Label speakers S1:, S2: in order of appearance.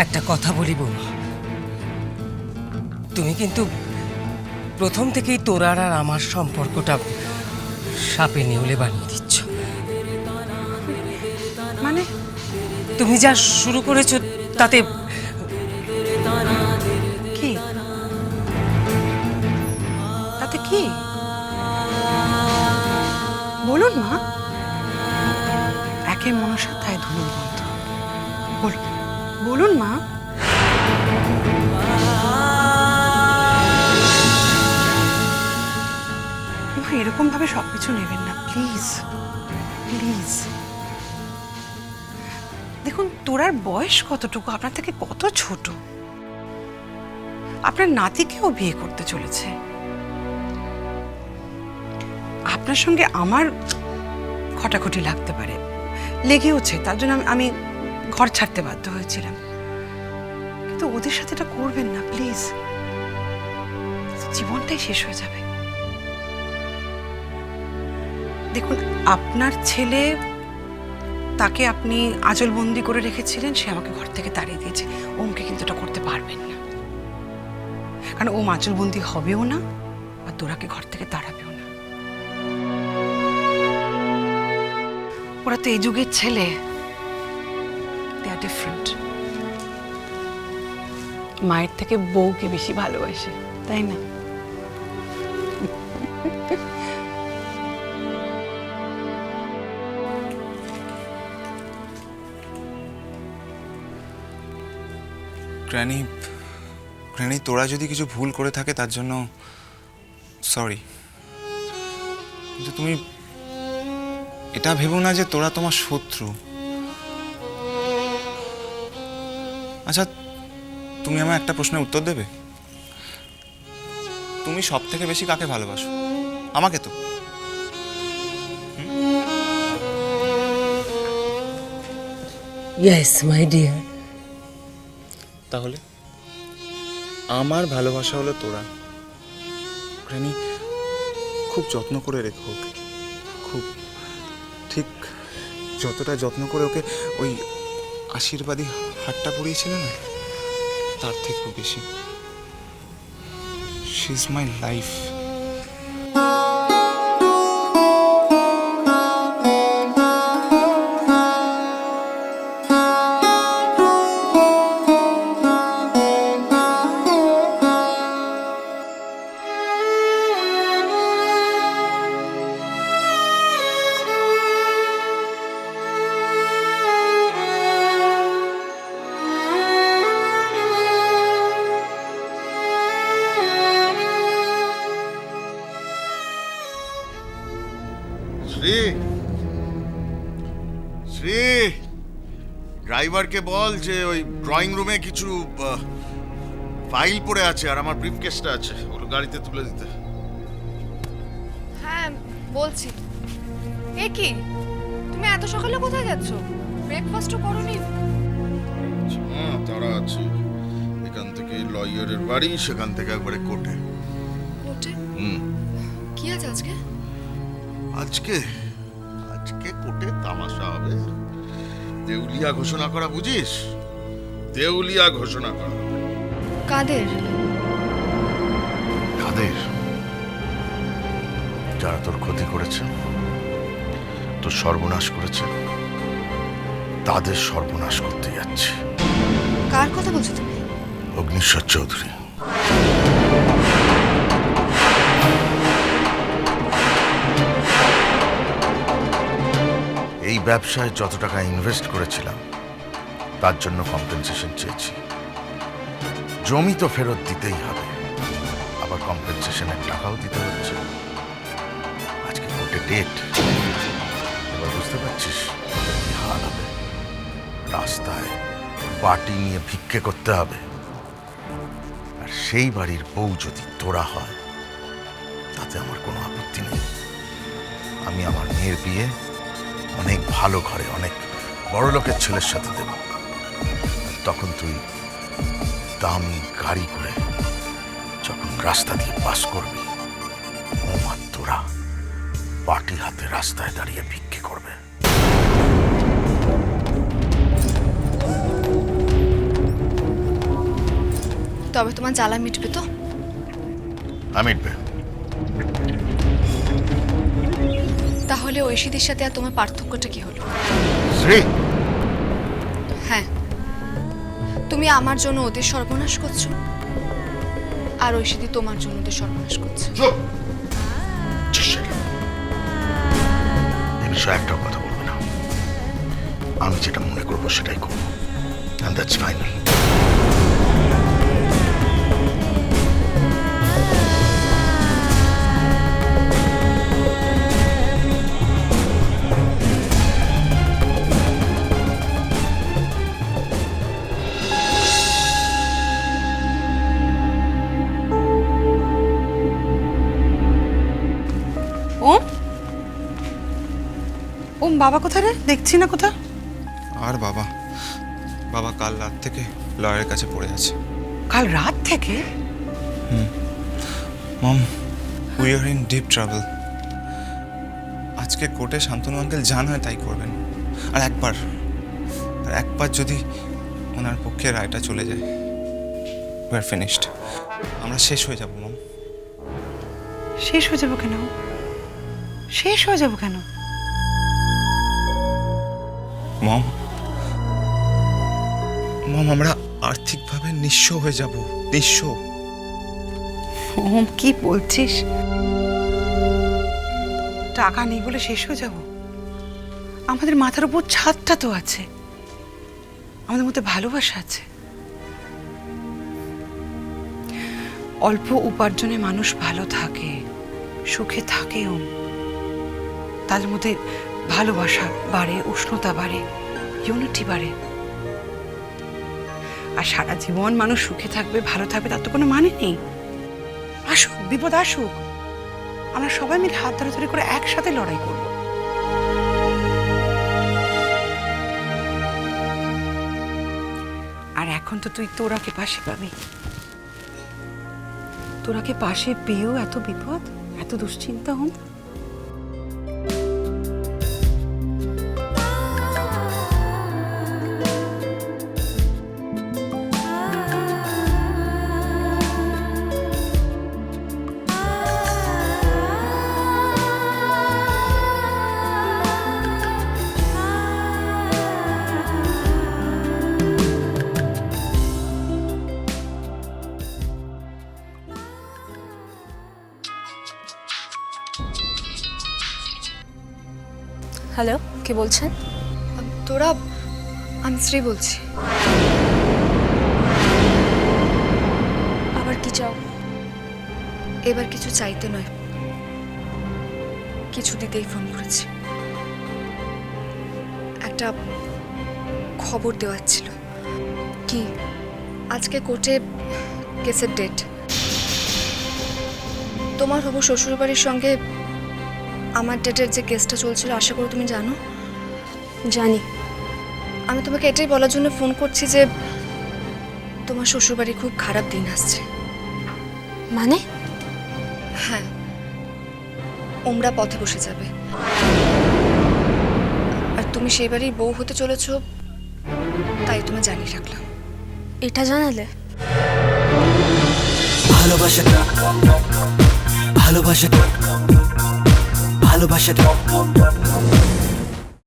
S1: একটা কথা বলি বৌমা, তুমি কিন্তু প্রথম থেকেই তোরার আর আমার সম্পর্কটা সাপে নেউলে বানিয়ে দিচ্ছ।
S2: মানে
S1: তুমি যা শুরু করেছো তাতে
S2: কি? তাতে কি বলুন মা। একে মনসা তাই ধনুর্বন্ধ। বলুন মা। মা এরকম ভাবে সবকিছু নেবেন না প্লিজ প্লিজ। দেখুন তোরার বয়স কতটুকু, আপনার থেকে কত ছোট। আপনার নাতিকেও বিয়ে করতে চলেছে। আপনার সঙ্গে আমার খটাখটি লাগতে পারে, লেগেওছে, তার জন্য আমি ঘর ছাড়তে বাধ্য হয়েছিলাম। কিন্তু ওদের সাথে এটা করবেন না প্লিজ, জীবনটাই শেষ হয়ে যাবে। দেখুন আপনার ছেলে, তাকে আপনি আঁচলবন্দি করে রেখেছিলেন, সে আমাকে ঘর থেকে তাড়িয়ে দিয়েছে। ওমকে কিন্তু এটা করতে পারবেন না, কারণ ওম আঁচলবন্দি হবেও না আর তোরাকে ঘর থেকে তাড়াবেও না। ওরা তো এই যুগের ছেলে, দে আর ডিফারেন্ট। মায়ের থেকে বউকে বেশি ভালোবাসে, তাই না?
S3: গ্র্যানি, গ্র্যানি তোরা যদি কিছু ভুল করে থাকে তার জন্য সরি, কিন্তু তুমি এটা ভেবো না যে তোরা তোমার শত্রু। আচ্ছা তুমি আমার একটা প্রশ্নের উত্তর দেবে? তুমি সব থেকে বেশি কাকে ভালোবাসো? আমাকে তো।
S1: Yes my dear.
S3: তাহলে আমার ভালোবাসা হলো তোরা। গ্র্যানি খুব যত্ন করে রেখো ওকে, খুব, ঠিক যতটা যত্ন করে ওকে ওই আশীর্বাদী হাতটা পরিয়েছিলে না, তার থেকেও বেশি। She is my life.
S4: Shri, Shri, ড্রাইভারকে বল যে ওই ড্রয়িং রুমে কিছু ফাইল পড়ে আছে আর আমার ব্রিফকেসটা আছে, ওগুলো গাড়িতে তুলে দিতে।
S5: হ্যাঁ বলছি। এ কি, তুমি এত সকালে কোথায় যাচ্ছ? ব্রেকফাস্টও করোনি?
S4: হ্যাঁ তারা আছে, এখান থেকে লয়ারের বাড়ি, সেখান থেকে একবারে কোর্টে।
S5: কোর্টে? কি আছে আজকে?
S4: আজকে আজকে কোর্টে তামাশা হবে। দেউলিয়া ঘোষণা করা, বুঝিস? দেউলিয়া ঘোষণা করা।
S5: কাদের?
S4: কাদের? যারা তোর ক্ষতি করেছে, তোর সর্বনাশ করেছে, তাদের সর্বনাশ করতে যাচ্ছে।
S5: কার কথা বলছো তুমি?
S4: অগ্নিশ্বর চৌধুরী। এই ব্যবসায় যত টাকা ইনভেস্ট করেছিলাম তার জন্য কম্পেনসেশন চেয়েছি। জমি তো ফেরত দিতেই হবে, আবার কম্পেনসেশনের টাকাও দিতে হচ্ছে। আজকে কোর্টে ডেট, এবার বুঝতে পারছিস কি হাল হবে। রাস্তায় বাটি নিয়ে ভিক্ষে করতে হবে, আর সেই বাড়ির বউ যদি তোরা হয় তাতে আমার কোনো আপত্তি নেই। আমি আমার মেয়ের বিয়ে অনেক ভালো ঘরে, অনেক বড় লোকের ছেলের সাথে দেব। তখন তুই দামি গাড়ি করে যখন রাস্তা দিয়ে পাস করবি, ওমার তোরা বাটি হাতে রাস্তায় দাঁড়িয়ে ভিক্ষে করবে।
S5: তবে তোমার জ্বালা মিটবে তো?
S4: মিটবে।
S5: তাহলে ঐশীদের সাথে আর তোমার পার্থক্যটা কি হলো?
S4: শ্রী,
S5: হ্যাঁ, তুমি আমার জন্য ওদের সর্বনাশ করছো, আর ঐশীদি তোমার জন্য ওদের সর্বনাশ করছে।
S4: চুপ। এই বিষয়ে একটাও কথা বলবে না। আমি যেটা মনে করবো সেটাই করবো, and that's final.
S2: ওম, ওম বাবা কোথায় রে? দেখছি না কোথা।
S3: আর বাবা, বাবা কাল রাত থেকে লয়ারের কাছে পড়ে আছে।
S2: কাল রাত থেকে?
S3: Mom, we are in deep travel. আজকে কোর্টে শান্তনু আঙ্কেল যা হয় তাই করবেন। আর একবার যদি ওনার পক্ষে রায়টা চলে যায়, উই আর ফিনিশড। আমরা শেষ হয়ে যাব মম।
S2: শেষ হয়ে যাবো কেন? শেষ হয়ে যাবো কেন?
S3: মম, আমরা আর্থিকভাবে নিঃস্ব হয়ে যাব। নিঃস্ব।
S2: ওম, কি বলছিস? টাকা নেই বলে শেষ হয়ে যাব? আমাদের মাথার উপর ছাদটা তো আছে, আমাদের মধ্যে ভালোবাসা আছে। অল্প উপার্জনে মানুষ ভালো থাকে, সুখে থাকে। ওম, তাদের মধ্যে ভালোবাসা বাড়ে, উষ্ণতা বাড়ে, ইউনিটি বাড়ে। আর সারা জীবন মানুষ সুখে থাকবে, ভালো থাকবে, তার তো কোনো মানে নেই। আসুক বিপদ আসুক, আমরা সবাই মিলে হাত ধরাধরি করে একসাথে লড়াই করব। আর এখন তো তুই তোরাকে পাশে পাবি। তোরাকে পাশে পেয়েও এত বিপদ, এত দুশ্চিন্তা হোম।
S6: হ্যালো, কে বলছেন?
S5: তোরা, আমি শ্রী বলছি।
S6: আবার কি চাও?
S5: এবার কিছু চাইতে নয়, কিছু দিতেই ফোন করেছি। একটা খবর দেওয়ার ছিল।
S6: কি?
S5: আজকে কোর্টে কেসের ডেট। তোমার হবু শ্বশুরবাড়ির সঙ্গে আমার ডেটের যে কেসটা চলছিল, আশা করি তুমি জানো।
S6: জানি।
S5: আমি তোমাকে এটাই বলার জন্য ফোন করছি যে তোমার শ্বশুরবাড়ি খুব খারাপ দিন আসছে।
S6: মানে?
S5: হ্যাঁ, ওমরা পথে বসে যাবে, আর তুমি সেই বাড়ির বউ হতে চলেছ, তাই তুমি জানিয়ে রাখলাম।
S6: এটা জানালে?
S7: ভালোবাসাটা ভালোবাসাটা ভালোবাসাটা